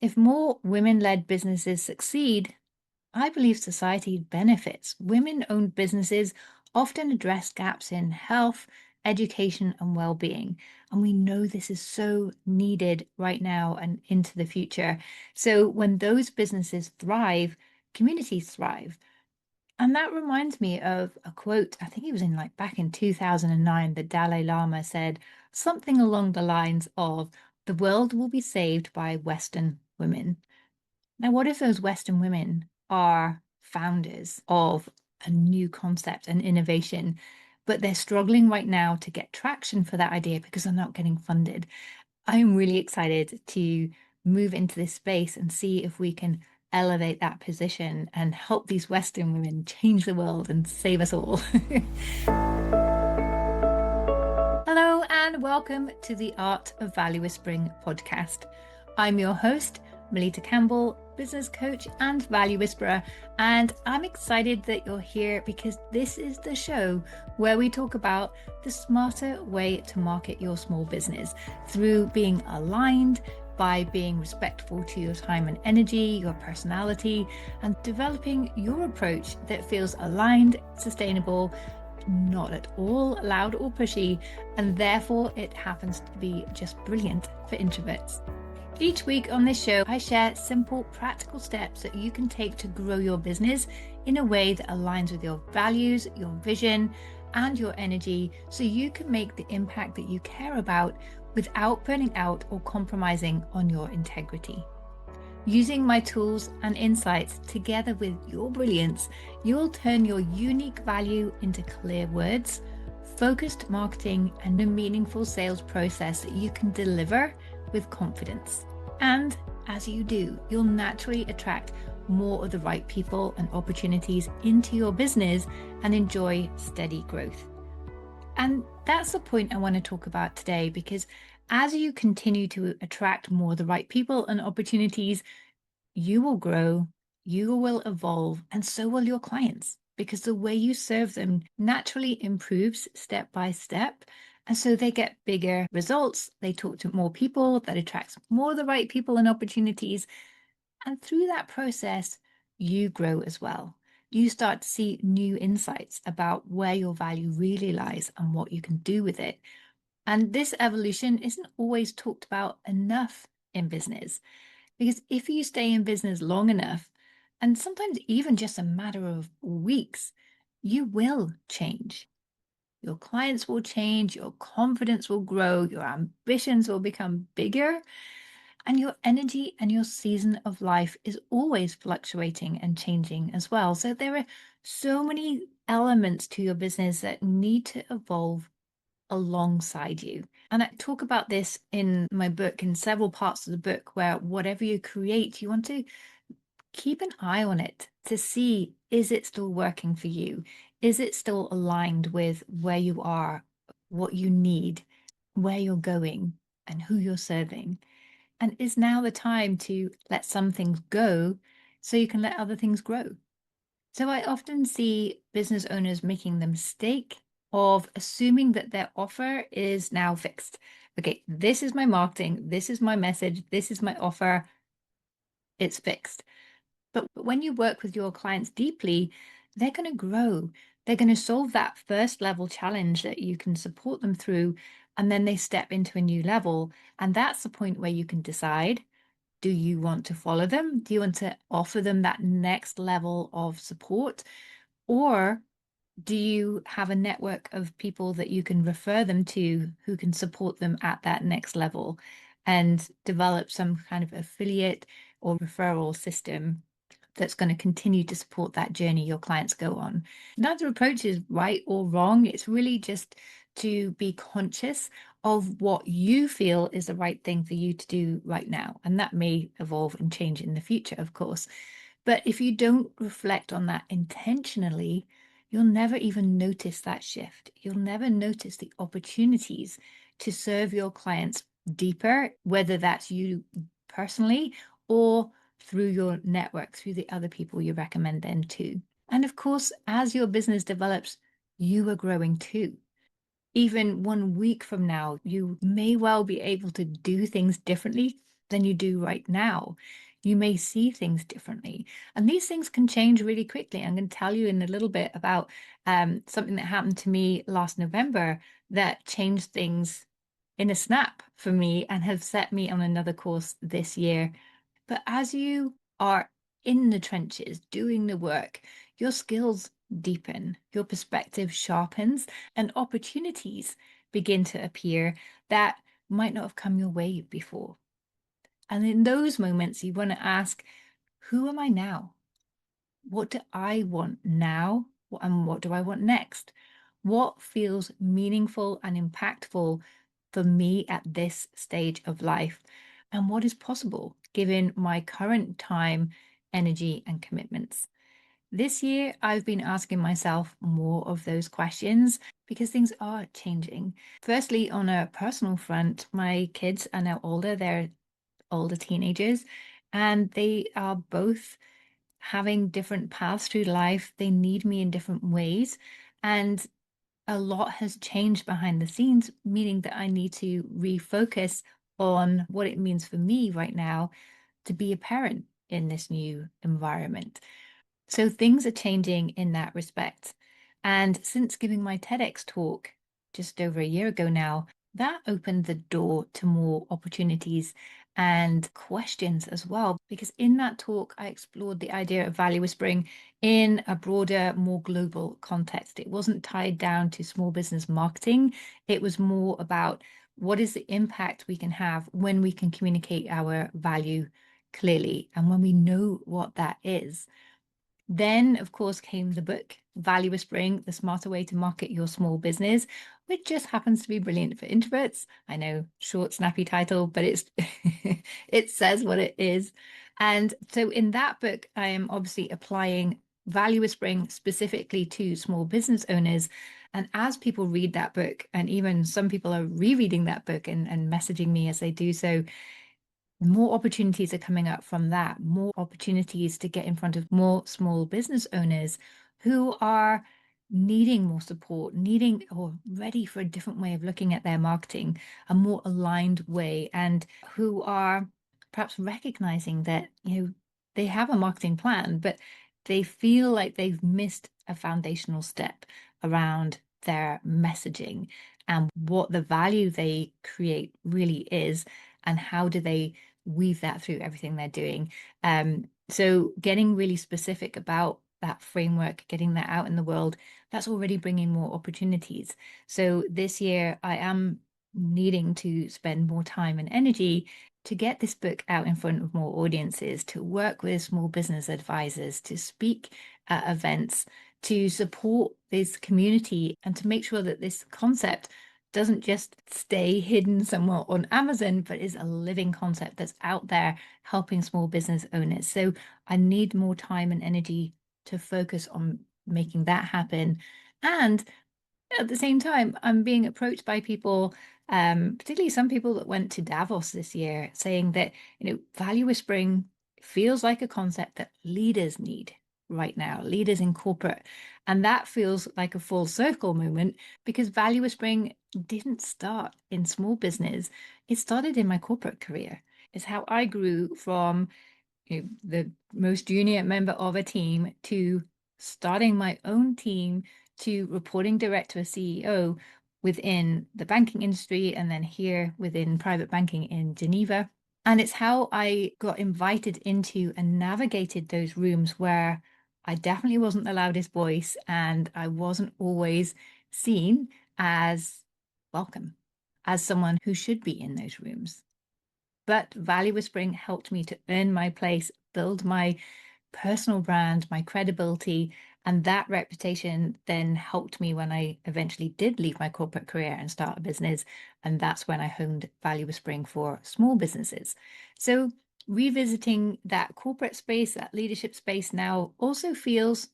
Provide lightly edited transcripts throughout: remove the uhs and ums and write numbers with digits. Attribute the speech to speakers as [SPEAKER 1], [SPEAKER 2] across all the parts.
[SPEAKER 1] If more women-led businesses succeed, I believe society benefits. Women-owned businesses often address gaps in health, education, and well-being. And we know this is so needed right now and into the future. So when those businesses thrive, communities thrive. And that reminds me of a quote, I think it was in like back in 2009, the Dalai Lama said something along the lines of, the world will be saved by Western women. Now, what if those Western women are founders of a new concept and innovation, but they're struggling right now to get traction for that idea because they're not getting funded? I'm really excited to move into this space and see if we can elevate that position and help these Western women change the world and save us all. Hello, and welcome to the Art of Value Whispering podcast. I'm your host, MelittaCampbell, business coach and value whisperer, and I'm excited that you're here because this is the show where we talk about the smarter way to market your small business through being aligned, by being respectful to your time and energy, your personality, and developing your approach that feels aligned, sustainable, not at all loud or pushy, and therefore it happens to be just brilliant for introverts. Each week on this show, I share simple, practical steps that you can take to grow your business in a way that aligns with your values, your vision, and your energy, so you can make the impact that you care about without burning out or compromising on your integrity. Using my tools and insights together with your brilliance, you'll turn your unique value into clear words, focused marketing, and a meaningful sales process that you can deliver with confidence. And as you do, you'll naturally attract more of the right people and opportunities into your business and enjoy steady growth. And that's the point I want to talk about today, because as you continue to attract more of the right people and opportunities, you will grow, you will evolve, and so will your clients, because the way you serve them naturally improves step by step. And so they get bigger results. They talk to more people, that attracts more of the right people and opportunities. And through that process, you grow as well. You start to see new insights about where your value really lies and what you can do with it. And this evolution isn't always talked about enough in business, because if you stay in business long enough, and sometimes even just a matter of weeks, you will change. Your clients will change, your confidence will grow, your ambitions will become bigger, and your energy and your season of life is always fluctuating and changing as well. So there are so many elements to your business that need to evolve alongside you. And I talk about this in my book, in several parts of the book, where whatever you create, you want to keep an eye on it to see, is it still working for you? Is it still aligned with where you are, what you need, where you're going, and who you're serving? And is now the time to let some things go so you can let other things grow? So I often see business owners making the mistake of assuming that their offer is now fixed. Okay, this is my marketing, this is my message, this is my offer, it's fixed. But when you work with your clients deeply, they're going to grow. They're going to solve that first level challenge that you can support them through, and then they step into a new level. And that's the point where you can decide, do you want to follow them? Do you want to offer them that next level of support? Or do you have a network of people that you can refer them to who can support them at that next level and develop some kind of affiliate or referral system that's going to continue to support that journey your clients go on? Neither approach is right or wrong. It's really just to be conscious of what you feel is the right thing for you to do right now. And that may evolve and change in the future, of course. But if you don't reflect on that intentionally, you'll never even notice that shift. You'll never notice the opportunities to serve your clients deeper, whether that's you personally or through your network, through the other people you recommend them to. And of course, as your business develops, you are growing too. Even 1 week from now, you may well be able to do things differently than you do right now. You may see things differently. And these things can change really quickly. I'm going to tell you in a little bit about something that happened to me last November that changed things in a snap for me and have set me on another course this year. But as you are in the trenches doing the work, your skills deepen, your perspective sharpens, and opportunities begin to appear that might not have come your way before. And in those moments, you want to ask, who am I now? What do I want now? And what do I want next? What feels meaningful and impactful for me at this stage of life? And what is possible given my current time, energy, and commitments? This year, I've been asking myself more of those questions because things are changing. Firstly, on a personal front, my kids are now older. They're older teenagers, and they are both having different paths through life. They need me in different ways. And a lot has changed behind the scenes, meaning that I need to refocus on what it means for me right now to be a parent in this new environment. So things are changing in that respect. And since giving my TEDx talk just over a year ago now, that opened the door to more opportunities and questions as well. Because in that talk, I explored the idea of value whispering in a broader, more global context. It wasn't tied down to small business marketing, it was more about what is the impact we can have when we can communicate our value clearly and when we know what that is. Then, of course, came the book, Value Whispering, The Smarter Way to Market Your Small Business, which just happens to be brilliant for introverts. I know, short, snappy title, but it says what it is. And so in that book, I am obviously applying value whispering specifically to small business owners. And as people read that book, and even some people are rereading that book and messaging me as they do so, more opportunities are coming up from that, more opportunities to get in front of more small business owners who are needing more support, needing or ready for a different way of looking at their marketing, a more aligned way, and who are perhaps recognizing that, they have a marketing plan, but they feel like they've missed a foundational step around their messaging and what the value they create really is, and how do they weave that through everything they're doing. So getting really specific about that framework, getting that out in the world, that's already bringing more opportunities. So this year, I am needing to spend more time and energy to get this book out in front of more audiences, to work with small business advisors, to speak at events, to support this community, and to make sure that this concept doesn't just stay hidden somewhere on Amazon, but is a living concept that's out there helping small business owners. So I need more time and energy to focus on making that happen. And at the same time, I'm being approached by people, particularly some people that went to Davos this year, saying that, value whispering feels like a concept that leaders need right now, leaders in corporate. And that feels like a full circle moment because value whispering didn't start in small business. It started in my corporate career. It's how I grew from the most junior member of a team to starting my own team to reporting direct to a CEO within the banking industry and then here within private banking in Geneva. And it's how I got invited into and navigated those rooms where I definitely wasn't the loudest voice and I wasn't always seen as welcome, as someone who should be in those rooms. But value whispering helped me to earn my place, build my personal brand, my credibility, and that reputation then helped me when I eventually did leave my corporate career and start a business. And that's when I honed value whispering for small businesses. So revisiting that corporate space, that leadership space now also feels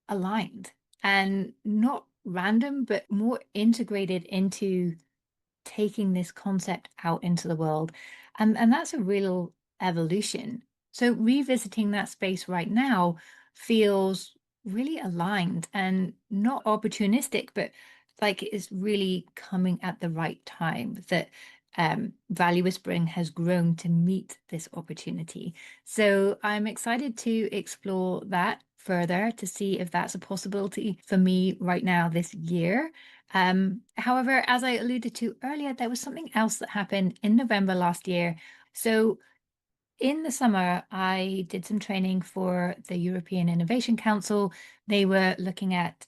[SPEAKER 1] aligned and not random, but more integrated into taking this concept out into the world. And that's a real evolution. So revisiting that space right now feels really aligned and not opportunistic, but like it's really coming at the right time. That Value Whispering has grown to meet this opportunity. So I'm excited to explore that further to see if that's a possibility for me right now this year. However, as I alluded to earlier, there was something else that happened in November last year. So in the summer, I did some training for the European Innovation Council. They were looking at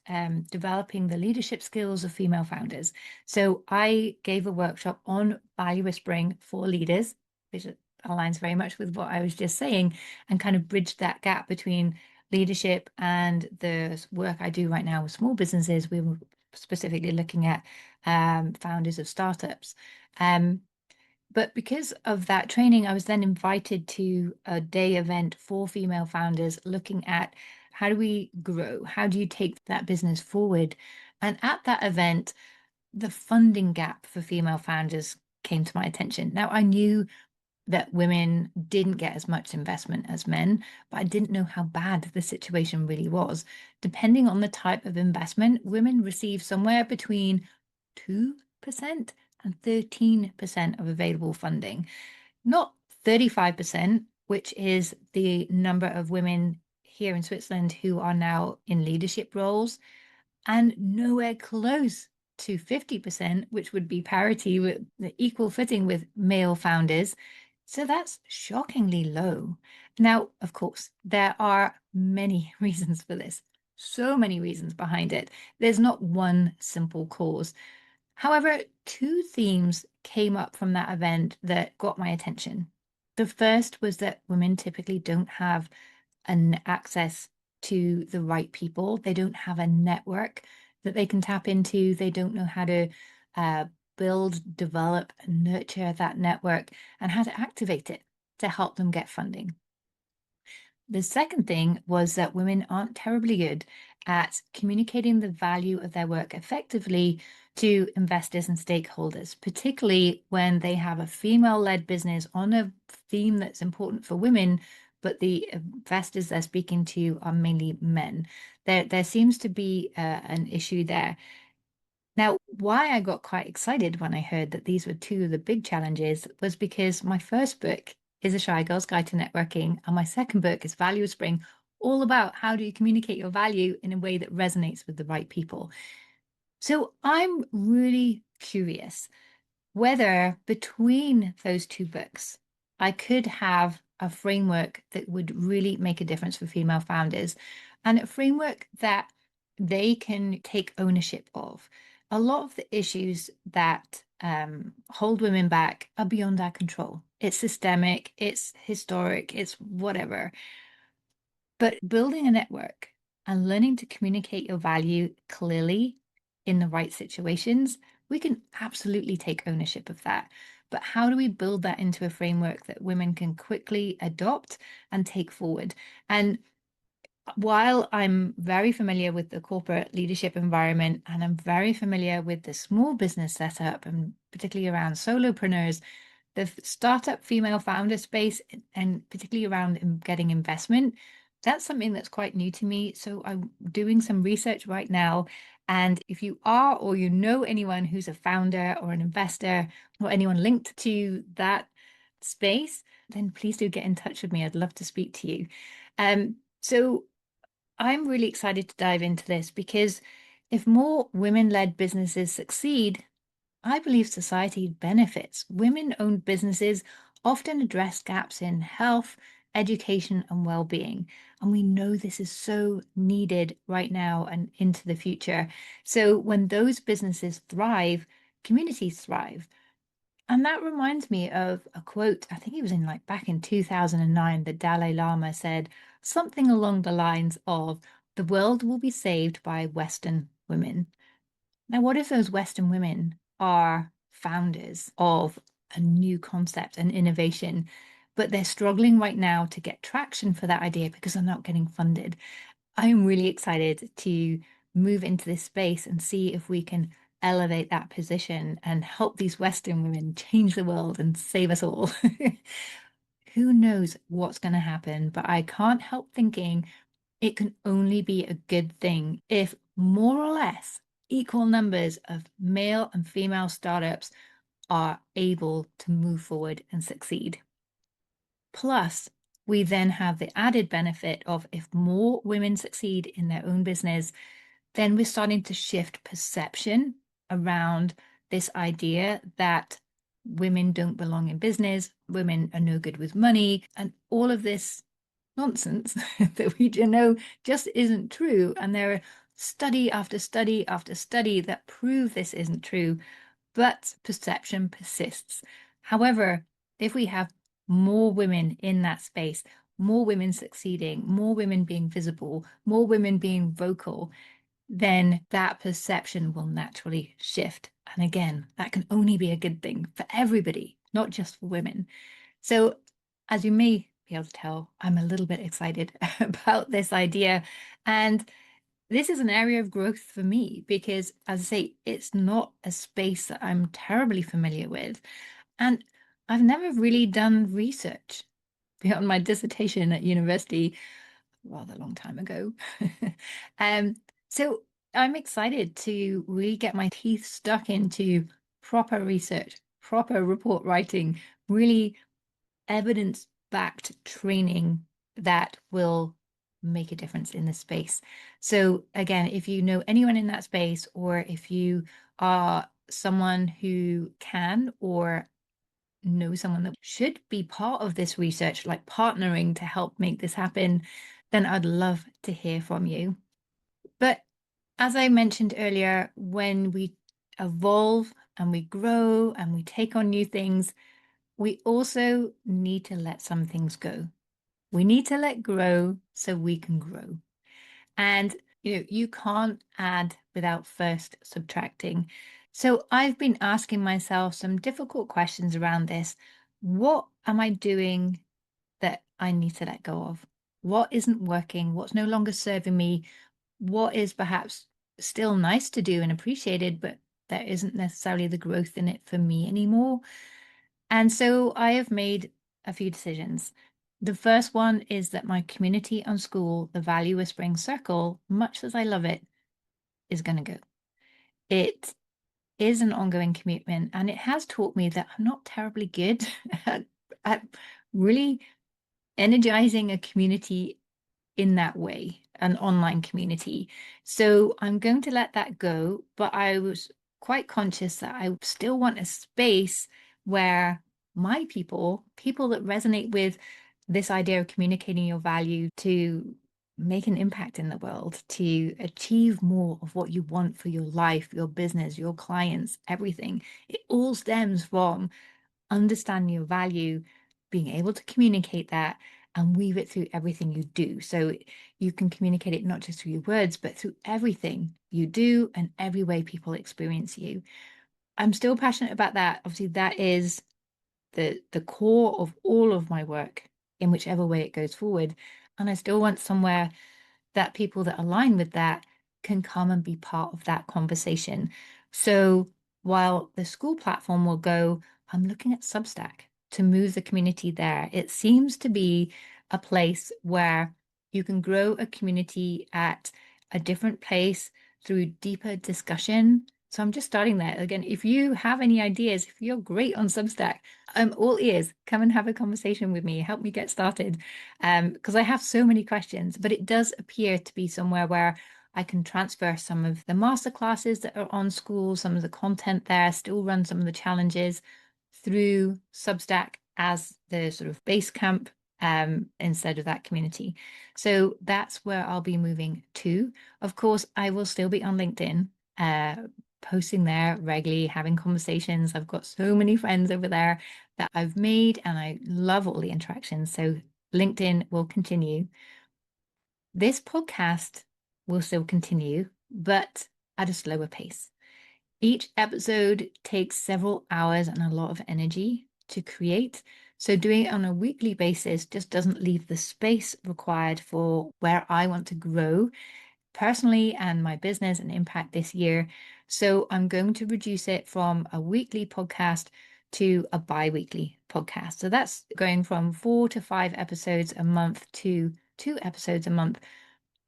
[SPEAKER 1] developing the leadership skills of female founders. So I gave a workshop on value whispering for leaders, which aligns very much with what I was just saying, and kind of bridged that gap between leadership and the work I do right now with small businesses. We were specifically looking at founders of startups. But because of that training, I was then invited to a day event for female founders looking at how do we grow? How do you take that business forward? And at that event, the funding gap for female founders came to my attention. Now, I knew that women didn't get as much investment as men, but I didn't know how bad the situation really was. Depending on the type of investment, women receive somewhere between 2% and 13% of available funding, not 35%, which is the number of women here in Switzerland who are now in leadership roles, and nowhere close to 50%, which would be parity with the equal footing with male founders. So that's shockingly low. Now, of course, there are many reasons for this, so many reasons behind it. There's not one simple cause. However, two themes came up from that event that got my attention. The first was that women typically don't have an access to the right people. They don't have a network that they can tap into. They don't know how to build, develop, and nurture that network and how to activate it to help them get funding. The second thing was that women aren't terribly good at communicating the value of their work effectively to investors and stakeholders, particularly when they have a female-led business on a theme that's important for women, but the investors they're speaking to are mainly men. There seems to be an issue there. Now, why I got quite excited when I heard that these were two of the big challenges was because my first book is A Shy Girl's Guide to Networking, and my second book is Value Spring, all about how do you communicate your value in a way that resonates with the right people. So I'm really curious whether between those two books, I could have a framework that would really make a difference for female founders and a framework that they can take ownership of. A lot of the issues that hold women back are beyond our control. It's systemic, it's historic, it's whatever. But building a network and learning to communicate your value clearly in the right situations, we can absolutely take ownership of that. But how do we build that into a framework that women can quickly adopt and take forward? And while I'm very familiar with the corporate leadership environment and I'm very familiar with the small business setup and particularly around solopreneurs, the startup female founder space and particularly around getting investment, that's something that's quite new to me. So I'm doing some research right now. And if you are or you know anyone who's a founder or an investor or anyone linked to that space, then please do get in touch with me. I'd love to speak to you. So I'm really excited to dive into this because if more women-led businesses succeed, I believe society benefits. Women-owned businesses often address gaps in health, education, and well-being. And we know this is so needed right now and into the future. So when those businesses thrive, communities thrive. And that reminds me of a quote, I think it was in like back in 2009, the Dalai Lama said something along the lines of, the world will be saved by Western women. Now, what if those Western women are founders of a new concept and innovation, but they're struggling right now to get traction for that idea because they're not getting funded? I'm really excited to move into this space and see if we can elevate that position and help these Western women change the world and save us all. Who knows what's going to happen, but I can't help thinking it can only be a good thing if more or less equal numbers of male and female startups are able to move forward and succeed. Plus, we then have the added benefit of if more women succeed in their own business, then we're starting to shift perception around this idea that women don't belong in business, women are no good with money, and all of this nonsense that we know just isn't true. And there are study after study after study that prove this isn't true, but perception persists. However, if we have more women in that space, more women succeeding, more women being visible, more women being vocal, then that perception will naturally shift. And again, that can only be a good thing for everybody, not just for women. So, as you may be able to tell, I'm a little bit excited about this idea. And this is an area of growth for me because, as I say, it's not a space that I'm terribly familiar with. And I've never really done research beyond my dissertation at university rather long time ago. um, so I'm excited to really get my teeth stuck into proper research, proper report writing, really evidence-backed training that will make a difference in this space. So again, if you know anyone in that space, or if you are someone who can or know someone that should be part of this research, like partnering to help make this happen, then I'd love to hear from you. But as I mentioned earlier, when we evolve and we grow and we take on new things, we also need to let some things go. We need to let grow so we can grow. And you can't add without first subtracting. So I've been asking myself some difficult questions around this. What am I doing that I need to let go of? What isn't working? What's no longer serving me? What is perhaps still nice to do and appreciated, but there isn't necessarily the growth in it for me anymore? And so I have made a few decisions. The first one is that my community on school, the Value Whispering Circle, much as I love it, is going to go. It is an ongoing commitment, and it has taught me that I'm not terribly good at really energizing a community in that way, an online community. So I'm going to let that go, but I was quite conscious that I still want a space where my people that resonate with this idea of communicating your value to make an impact in the world, to achieve more of what you want for your life, your business, your clients, everything. It all stems from understanding your value, being able to communicate that and weave it through everything you do. So you can communicate it not just through your words, but through everything you do and every way people experience you. I'm still passionate about that. Obviously, that is the core of all of my work in whichever way it goes forward. And I still want somewhere that people that align with that can come and be part of that conversation. So while the school platform will go, I'm looking at Substack to move the community there. It seems to be a place where you can grow a community at a different place through deeper discussion. So I'm just starting there. Again, if you have any ideas, if you're great on Substack, I'm all ears. Come and have a conversation with me. Help me get started. Because I have so many questions, but it does appear to be somewhere where I can transfer some of the masterclasses that are on school, some of the content there, still run some of the challenges through Substack as the sort of base camp instead of that community. So that's where I'll be moving to. Of course, I will still be on LinkedIn, posting there regularly, having conversations. I've got so many friends over there that I've made, and I love all the interactions. So LinkedIn will continue. This podcast will still continue, but at a slower pace. Each episode takes several hours and a lot of energy to create. So doing it on a weekly basis just doesn't leave the space required for where I want to grow personally and my business and impact this year. So I'm going to reduce it from a weekly podcast to a bi-weekly podcast. So that's going from 4 to 5 episodes a month to 2 episodes a month.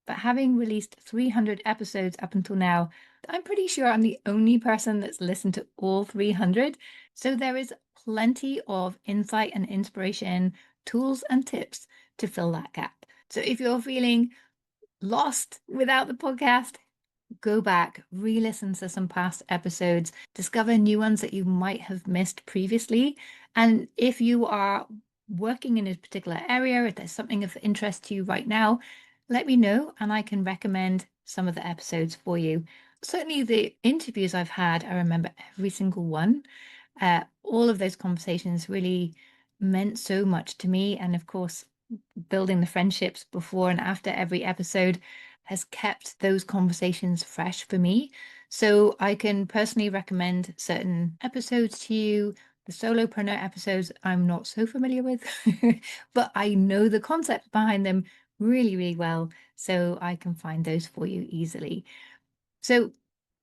[SPEAKER 1] But having released 300 episodes up until now, I'm pretty sure I'm the only person that's listened to all 300. So there is plenty of insight and inspiration, tools and tips to fill that gap. So if you're feeling lost without the podcast, go back, re-listen to some past episodes, discover new ones that you might have missed previously. And if you are working in a particular area, if there's something of interest to you right now, let me know and I can recommend some of the episodes for you. Certainly the interviews I've had, I remember every single one. All of those conversations really meant so much to me. And of course, building the friendships before and after every episode has kept those conversations fresh for me. So I can personally recommend certain episodes to you. The solopreneur episodes I'm not so familiar with, but I know the concept behind them really, really well. So I can find those for you easily. So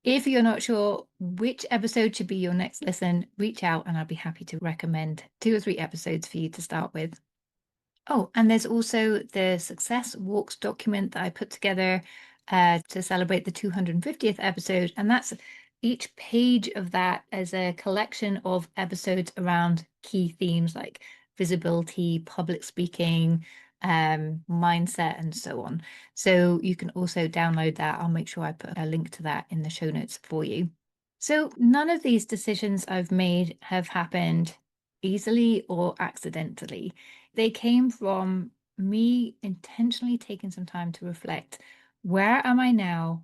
[SPEAKER 1] if you're not sure which episode should be your next listen, reach out and I'll be happy to recommend 2 or 3 episodes for you to start with. Oh, and there's also the Success Walks document that I put together to celebrate the 250th episode. And that's each page of that as a collection of episodes around key themes like visibility, public speaking, mindset, and so on. So you can also download that. I'll make sure I put a link to that in the show notes for you. So none of these decisions I've made have happened easily or accidentally. They came from me intentionally taking some time to reflect. Where am I now?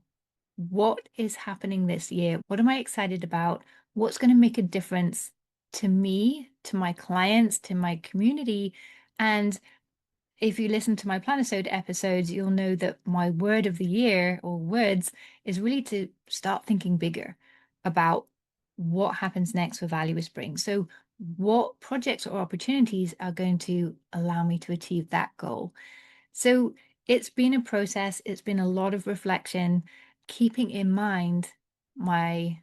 [SPEAKER 1] What is happening this year? What am I excited about? What's going to make a difference to me, to my clients, to my community? And if you listen to my Planisode episodes, you'll know that my word of the year or words is really to start thinking bigger about what happens next for Value Whispering. So what projects or opportunities are going to allow me to achieve that goal? So it's been a process. It's been a lot of reflection, keeping in mind my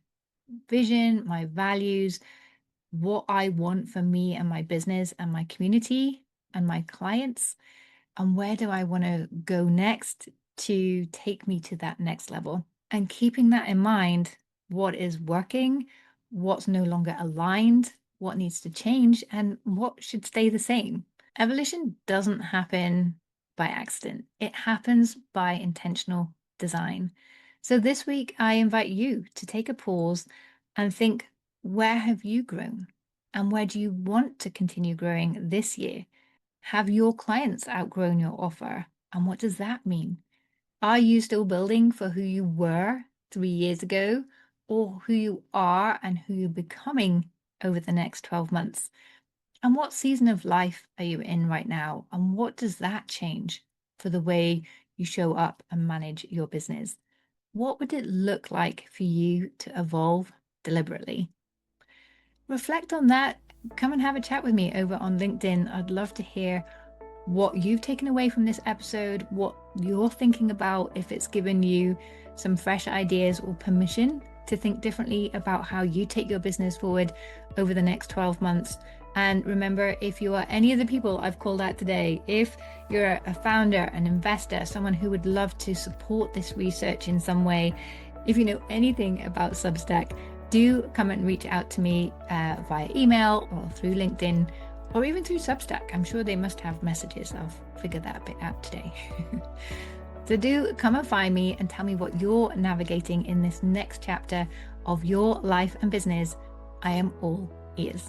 [SPEAKER 1] vision, my values, what I want for me and my business and my community and my clients, and where do I want to go next to take me to that next level. And keeping that in mind, what is working, what's no longer aligned, what needs to change, and what should stay the same. Evolution doesn't happen by accident. It happens by intentional design. So this week, I invite you to take a pause and think, where have you grown? And where do you want to continue growing this year? Have your clients outgrown your offer? And what does that mean? Are you still building for who you were 3 years ago, or who you are and who you're becoming over the next 12 months? And what season of life are you in right now? And what does that change for the way you show up and manage your business? What would it look like for you to evolve deliberately? Reflect on that. Come and have a chat with me over on LinkedIn. I'd love to hear what you've taken away from this episode, what you're thinking about, if it's given you some fresh ideas or permission to think differently about how you take your business forward over the next 12 months. And remember, if you are any of the people I've called out today, if you're a founder, an investor, someone who would love to support this research in some way, if you know anything about Substack, do come and reach out to me via email or through LinkedIn or even through Substack. I'm sure they must have messages. I'll figure that bit out today. So do come and find me and tell me what you're navigating in this next chapter of your life and business. I am all ears.